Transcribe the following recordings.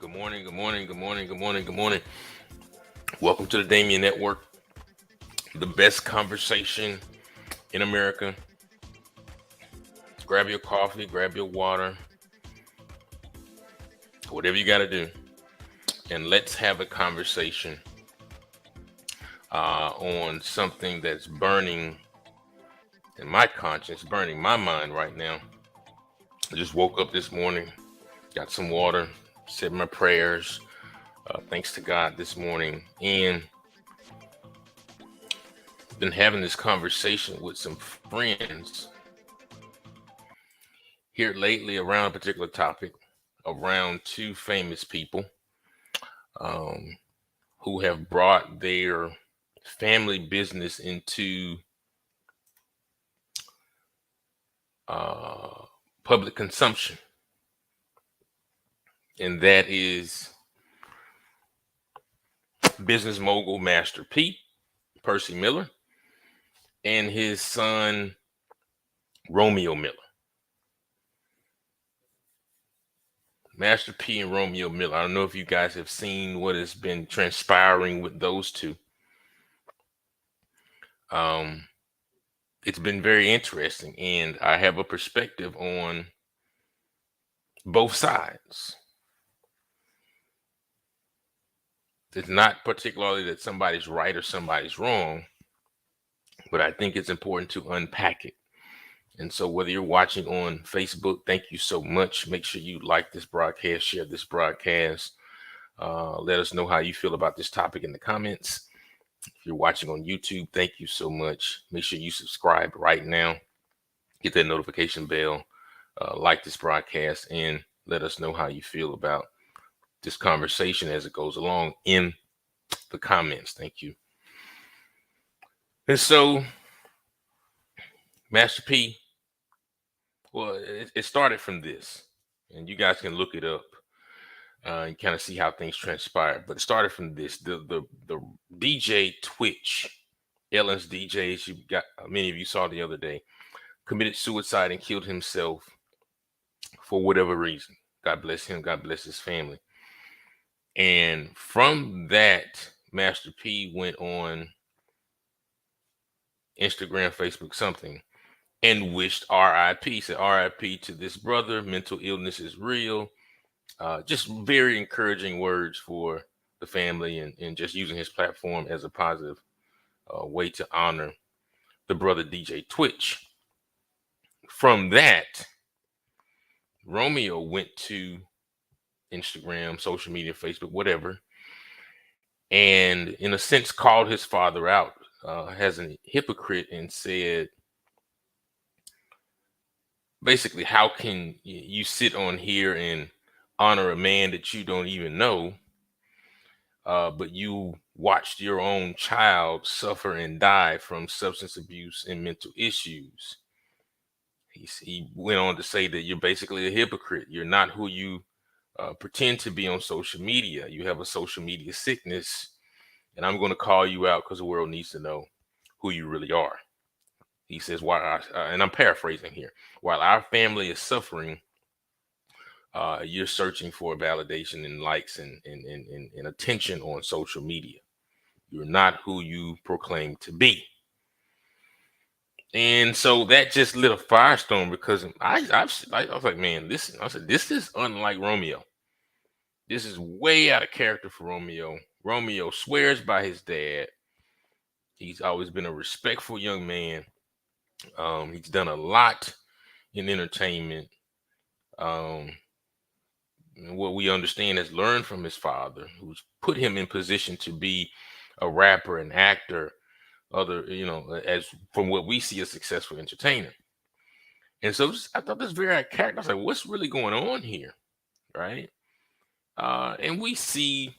Good morning, good morning, good morning, good morning, good morning. Welcome to the Damien Network, the best conversation in America. Grab your coffee, grab your water, whatever you got to do, and let's have a conversation on something that's burning in my conscience, burning my mind right now. I just woke up this morning, got some water, said my prayers, thanks to God this morning, and been having this conversation with some friends here lately around a particular topic, around two famous people um, who have brought their family business into uh, public consumption, and that is business mogul Master P, Percy Miller, and his son Romeo Miller. Master P and Romeo Miller. I don't know if you guys have seen what has been transpiring with those two. Um, it's been very interesting, and I have a perspective on both sides. It's not particularly that somebody's right or somebody's wrong, but I think it's important to unpack it. And so, whether you're watching on Facebook, thank you so much. Make sure you like this broadcast, share this broadcast. Let us know how you feel about this topic in the comments. If you're watching on YouTube, thank you so much. Make sure you subscribe right now. Hit that notification bell, like this broadcast, and let us know how you feel about this conversation as it goes along in the comments. Thank you. And so, Master P, well, it started from this, and you guys can look it up and kind of see how things transpired. But it started from this: the DJ Twitch, Ellen's DJs. You got many of you saw the other day, committed suicide and killed himself for whatever reason. God bless him. God bless his family. And from that, Master P went on Instagram, Facebook, something, and wished RIP. Said RIP to this brother. Mental illness is real. Just very encouraging words for the family, and just using his platform as a positive way to honor the brother DJ Twitch. From that, Romeo went to Instagram, social media, Facebook, whatever, and in a sense called his father out as a hypocrite and said, basically, how can you sit on here and honor a man that you don't even know, but you watched your own child suffer and die from substance abuse and mental issues? He went on to say that you're basically a hypocrite. You're not who you pretend to be on social media. You have a social media sickness, and I'm going to call you out because the world needs to know who you really are. He says, and I'm paraphrasing here, while our family is suffering, you're searching for validation and likes and attention on social media. You're not who you proclaim to be. And so that just lit a firestorm because I was like, man, this is unlike Romeo. This is way out of character for Romeo. Romeo swears by his dad. He's always been a respectful young man. He's done a lot in entertainment. Um, and what we understand is learned from his father, who's put him in position to be a rapper, an actor, as from what we see, a successful entertainer. And so I thought this very out of character. I was like, what's really going on here? Right. And we see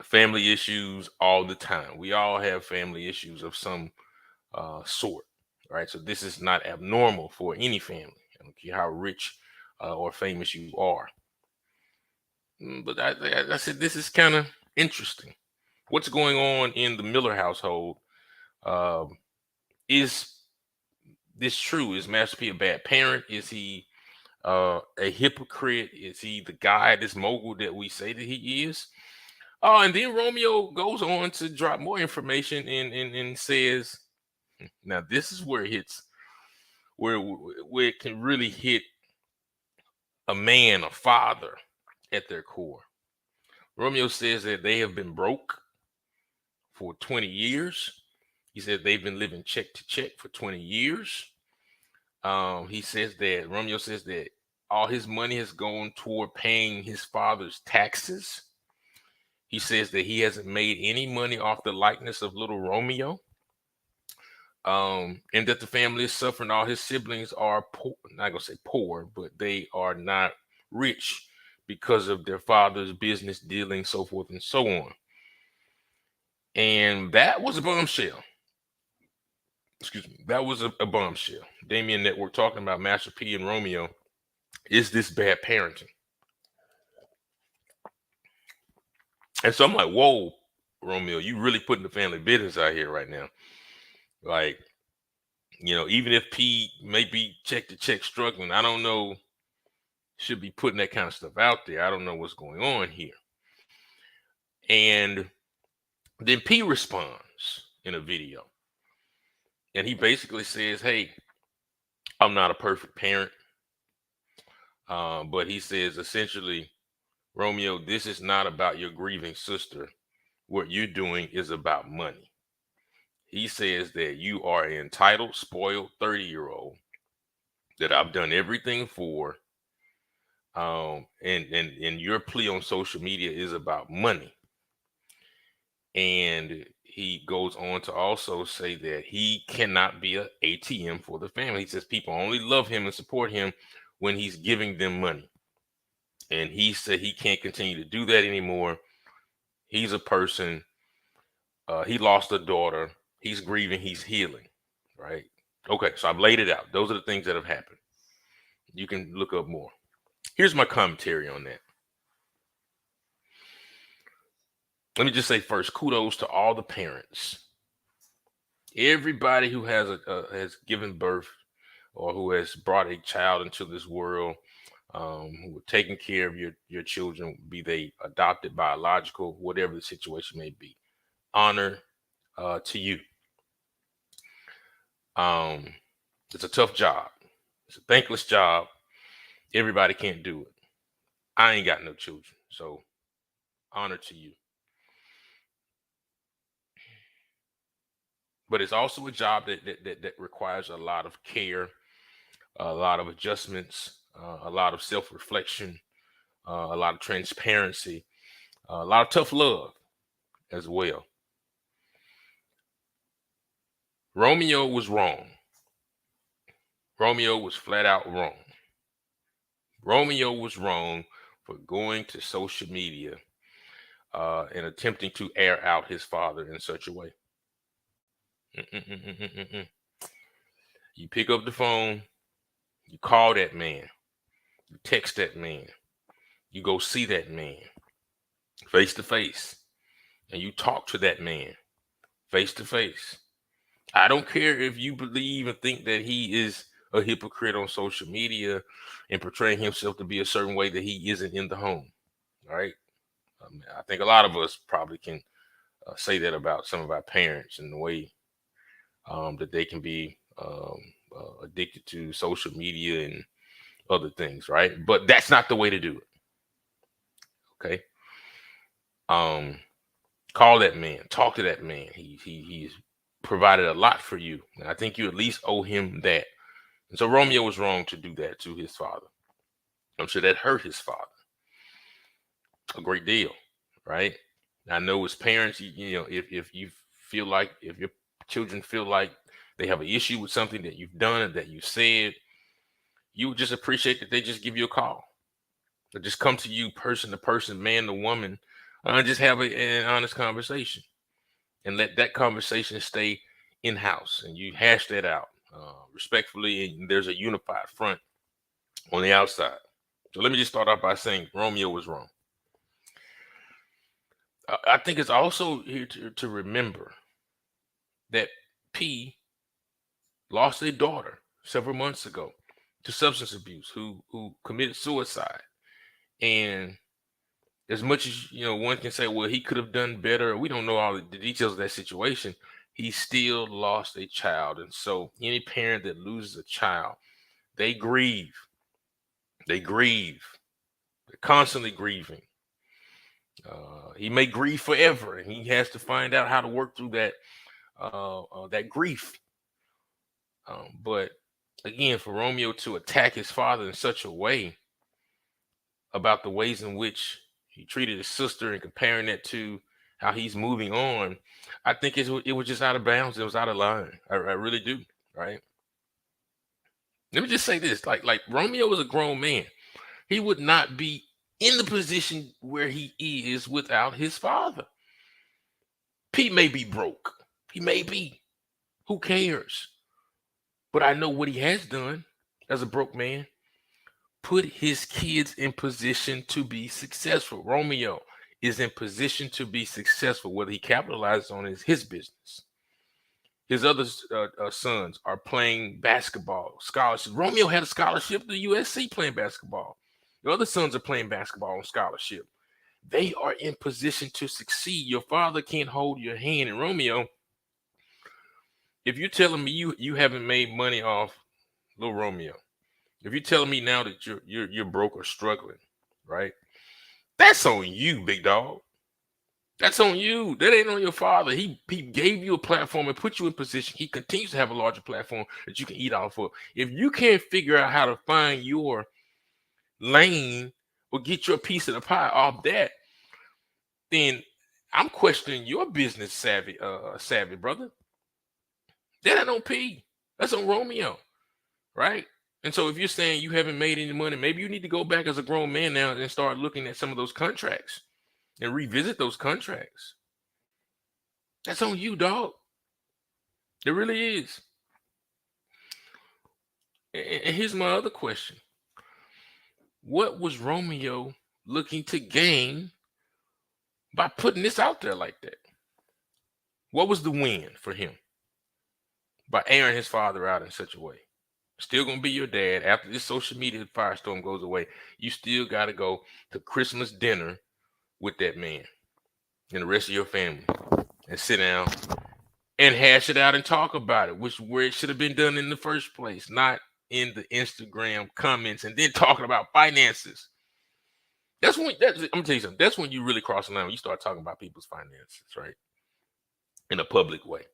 family issues all the time. We all have family issues of some sort, right? So this is not abnormal for any family. I don't care how rich or famous you are. But I said this is kind of interesting. What's going on in the Miller household? Um, is this true? Is Master P a bad parent? Is he A hypocrite? Is he the guy, this mogul that we say that he is? Oh, and then Romeo goes on to drop more information and says, now this is where it hits, where it can really hit a man, a father at their core. Romeo says that they have been broke for 20 years. He said they've been living check to check for 20 years. He says that Romeo says that all his money has gone toward paying his father's taxes. He says that he hasn't made any money off the likeness of little Romeo. And that the family is suffering. All his siblings are poor, not gonna say poor, but they are not rich because of their father's business dealings, so forth and so on. And that was a bombshell. Excuse me, that was a bombshell. Damien Network talking about Master P and Romeo. Is this bad parenting? And so I'm like, whoa, Romeo, you really putting the family business out here right now. Like, even if P may be check to check struggling, I don't know, should be putting that kind of stuff out there. I don't know what's going on here. And then P responds in a video. And he basically says, hey, I'm not a perfect parent. But he says essentially, Romeo, this is not about your grieving sister. What you're doing is about money. He says that you are an entitled, spoiled 30-year-old that I've done everything for. And your plea on social media is about money. And he goes on to also say that he cannot be an ATM for the family. He says people only love him and support him when he's giving them money. And he said he can't continue to do that anymore. He's a person. He lost a daughter. He's grieving. He's healing. Right. Okay. So I've laid it out. Those are the things that have happened. You can look up more. Here's my commentary on that. Let me just say first, kudos to all the parents. Everybody who has given birth or who has brought a child into this world, who are taking care of your children, be they adopted, biological, whatever the situation may be. Honor to you. It's a tough job. It's a thankless job. Everybody can't do it. I ain't got no children, so honor to you. But it's also a job that requires a lot of care, a lot of adjustments, a lot of self-reflection, a lot of transparency, a lot of tough love as well. Romeo was wrong. Romeo was flat out wrong. Romeo was wrong for going to social media and attempting to air out his father in such a way. Mm-mm-mm-mm-mm-mm. You pick up the phone, you call that man, you text that man, you go see that man face to face, and you talk to that man face to face. I don't care if you believe and think that he is a hypocrite on social media and portraying himself to be a certain way that he isn't in the home. All right. I think a lot of us probably can say that about some of our parents and the way that they can be addicted to social media and other things, right? But that's not the way to do it. Okay. Call that man, talk to that man. He's provided a lot for you, and I think you at least owe him that. And so Romeo was wrong to do that to his father. I'm sure that hurt his father a great deal, right? I know as parents, if you feel like, if your children feel like they have an issue with something that you've done or that you said, you would just appreciate that they just give you a call, or just come to you person to person, man to woman, and just have an honest conversation, and let that conversation stay in house, and you hash that out respectfully, and there's a unified front on the outside. So let me just start off by saying Romeo was wrong. I think it's also here to remember that P lost a daughter several months ago to substance abuse, who committed suicide. And as much as one can say, well, he could have done better. We don't know all the details of that situation. He still lost a child, and so any parent that loses a child, they grieve. They grieve. They're constantly grieving. He may grieve forever, and he has to find out how to work through that grief. But again, for Romeo to attack his father in such a way about the ways in which he treated his sister and comparing that to how he's moving on, I think it was just out of bounds. It was out of line. I really do. Right. Let me just say this: like Romeo was a grown man. He would not be in the position where he is without his father. Pete may be broke. He may be. Who cares? But I know what he has done as a broke man. Put his kids in position to be successful. Romeo is in position to be successful. Whether he capitalizes on is his business. His other sons are playing basketball, scholarships. Romeo had a scholarship to USC playing basketball. The other sons are playing basketball on scholarship. They are in position to succeed. Your father can't hold your hand. And Romeo, if you're telling me you haven't made money off little Romeo, if you're telling me now that you're broke or struggling, right? That's on you, big dog. That's on you. That ain't on your father. He gave you a platform and put you in position. He continues to have a larger platform that you can eat off of. If you can't figure out how to find your lane or get your piece of the pie off that, then I'm questioning your business savvy brother. That ain't on P. That's on Romeo, right? And so if you're saying you haven't made any money, maybe you need to go back as a grown man now and start looking at some of those contracts and revisit those contracts. That's on you, dog. It really is. And here's my other question. What was Romeo looking to gain by putting this out there like that? What was the win for him by airing his father out in such a way? Still gonna be your dad after this social media firestorm goes away. You still gotta go to Christmas dinner with that man and the rest of your family and sit down and hash it out and talk about it, which where it should have been done in the first place, not in the Instagram comments and then talking about finances. I'm gonna tell you something. That's when you really cross the line when you start talking about people's finances, right? In a public way.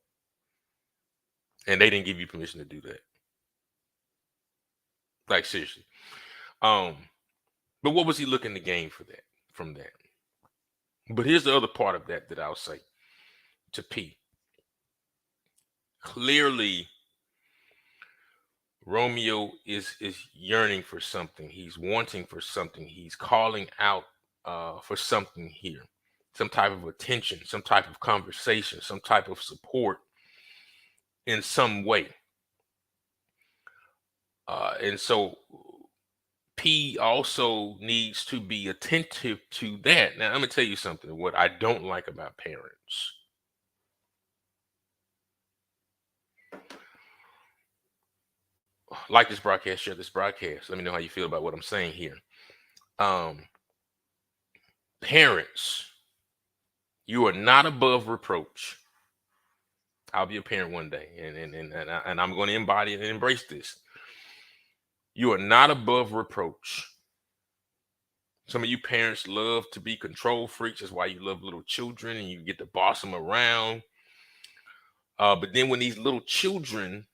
And they didn't give you permission to do that. Like seriously. But what was he looking to gain from that? But here's the other part of that I'll say to P. Clearly, Romeo is yearning for something. He's wanting for something. He's calling out for something here. Some type of attention, some type of conversation, some type of support in some way. And so P also needs to be attentive to that. Now, I'm going to tell you something. What I don't like about parents. Like this broadcast, share this broadcast. Let me know how you feel about what I'm saying here. Parents, you are not above reproach. I'll be a parent one day, and I'm going to embody and embrace this. You are not above reproach. Some of you parents love to be control freaks. That's why you love little children and you get to boss them around. But then when these little children,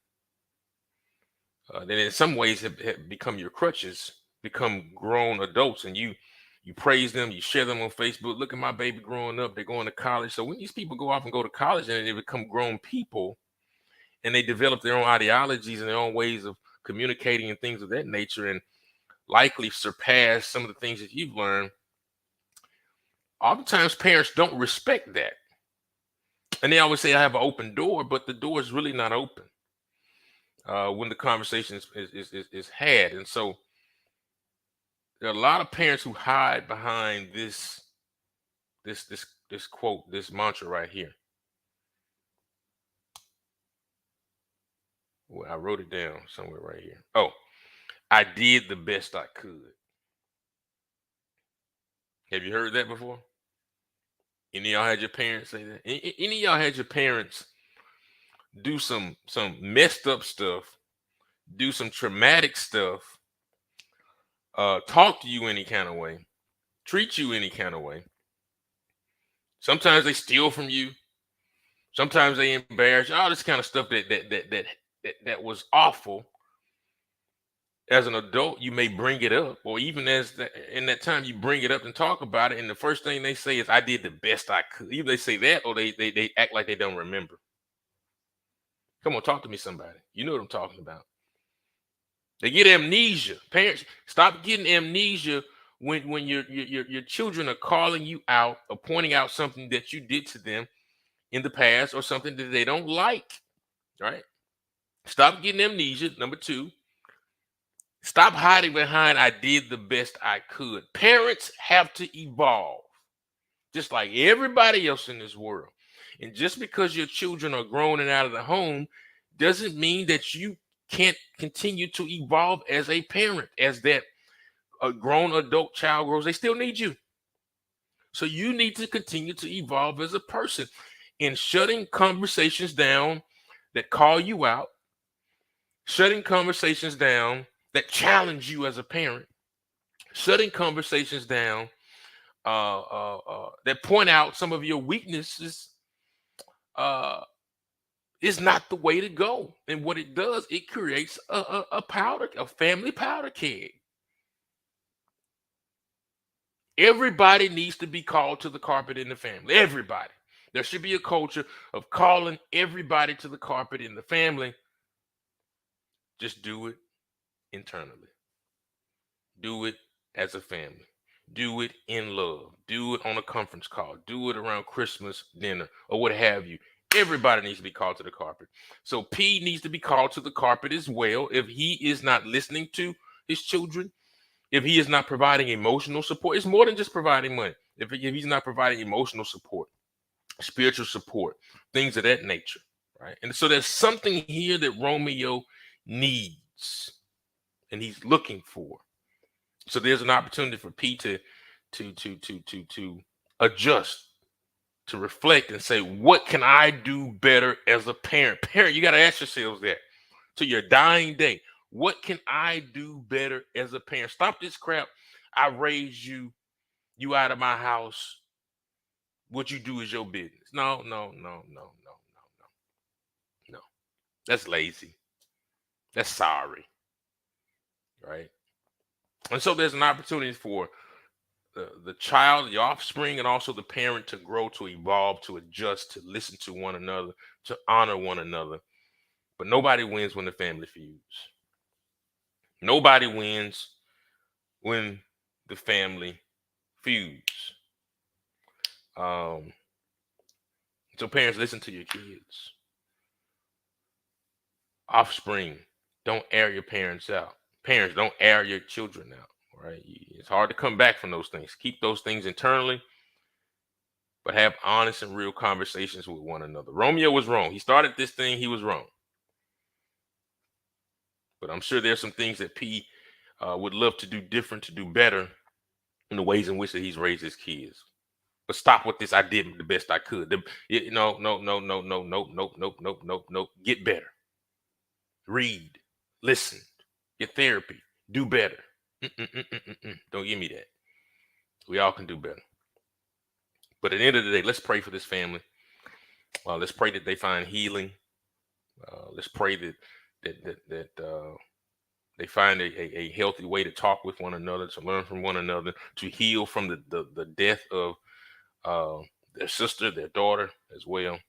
then in some ways have become your crutches, become grown adults, and you praise them, you share them on Facebook. Look at my baby growing up. They're going to college. So when these people go off and go to college and they become grown people and they develop their own ideologies and their own ways of communicating and things of that nature and likely surpass some of the things that you've learned, oftentimes parents don't respect that. And they always say I have an open door, but the door is really not open when the conversation is had. And so there are a lot of parents who hide behind this quote, this mantra right here. Well, I wrote it down somewhere right here. Oh, I did the best I could. Have you heard that before? Any of y'all had your parents say that? Any of y'all had your parents do some messed up stuff, do some traumatic stuff, talk to you any kind of way, treat you any kind of way. Sometimes they steal from you. Sometimes they embarrass you. All this kind of stuff that was awful. As an adult, you may bring it up, or even in that time you bring it up and talk about it, and the first thing they say is, "I did the best I could." Either they say that, or they act like they don't remember. Come on, talk to me, somebody. You know what I'm talking about. They get amnesia. Parents, stop getting amnesia when your children are calling you out or pointing out something that you did to them in the past, or something that they don't like. Right? Stop getting amnesia. Number two, stop hiding behind "I did the best I could." Parents have to evolve, just like everybody else in this world. And just because your children are grown and out of the home doesn't mean that you can't continue to evolve as a parent. As that a grown adult child grows, they still need you. So you need to continue to evolve as a person, in shutting conversations down that call you out, shutting conversations down that challenge you as a parent, shutting conversations down that point out some of your weaknesses. uh, is not the way to go. And what it does, it creates a family powder keg. Everybody needs to be called to the carpet in the family. Everybody. There should be a culture of calling everybody to the carpet in the family. Just do it internally. Do it as a family. Do it in love. Do it on a conference call. Do it around Christmas dinner or what have you. Everybody needs to be called to the carpet. So P needs to be called to the carpet as well. If he is not listening to his children, if he is not providing emotional support, it's more than just providing money. If he's not providing emotional support, spiritual support, things of that nature, right? And so there's something here that Romeo needs and he's looking for. So there's an opportunity for P to adjust, to reflect and say, what can I do better as a parent? Parent, you got to ask yourselves that to your dying day. What can I do better as a parent? Stop this crap. I raised you, you out of my house. What you do is your business. No, no, no, no, no, no, no, no. That's lazy. That's sorry. Right. And so there's an opportunity for the child, the offspring, and also the parent to grow, to evolve, to adjust, to listen to one another, to honor one another. But nobody wins when the family feuds. Nobody wins when the family feuds. Um, so parents, listen to your kids. Offspring, don't air your parents out. Parents, don't air your children out. Right? It's hard to come back from those things. Keep those things internally, but have honest and real conversations with one another. Romeo was wrong. He started this thing. He was wrong. But I'm sure there's some things that P would love to do different, to do better in the ways in which that he's raised his kids. But stop with this. I did the best I could. No, no, no, no, no, no, no, no, no, no, no. Get better. Read. Listen. Get therapy. Do better. Don't give me that. We all can do better. But at the end of the day, let's pray for this family. Let's pray that they find healing. Let's pray that they find a healthy way to talk with one another, to learn from one another, to heal from the death of their sister, their daughter as well.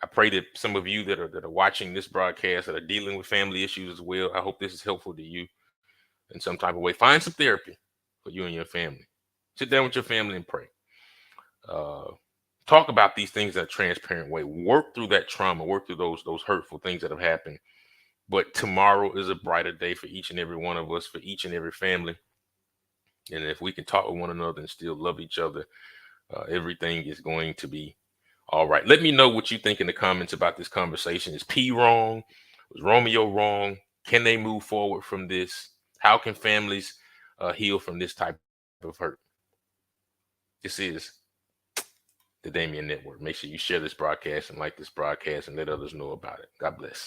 I pray that some of you that are watching this broadcast, that are dealing with family issues as well, I hope this is helpful to you in some type of way. Find some therapy for you and your family. Sit down with your family and pray. Talk about these things in a transparent way. Work through that trauma. Work through those hurtful things that have happened. But tomorrow is a brighter day for each and every one of us, for each and every family. And if we can talk with one another and still love each other, everything is going to be all right. Let me know what you think in the comments about this conversation. Is P wrong? Was Romeo wrong? Can they move forward from this? How can families heal from this type of hurt? This is the Damien Network. Make sure you share this broadcast and like this broadcast and let others know about it. God bless.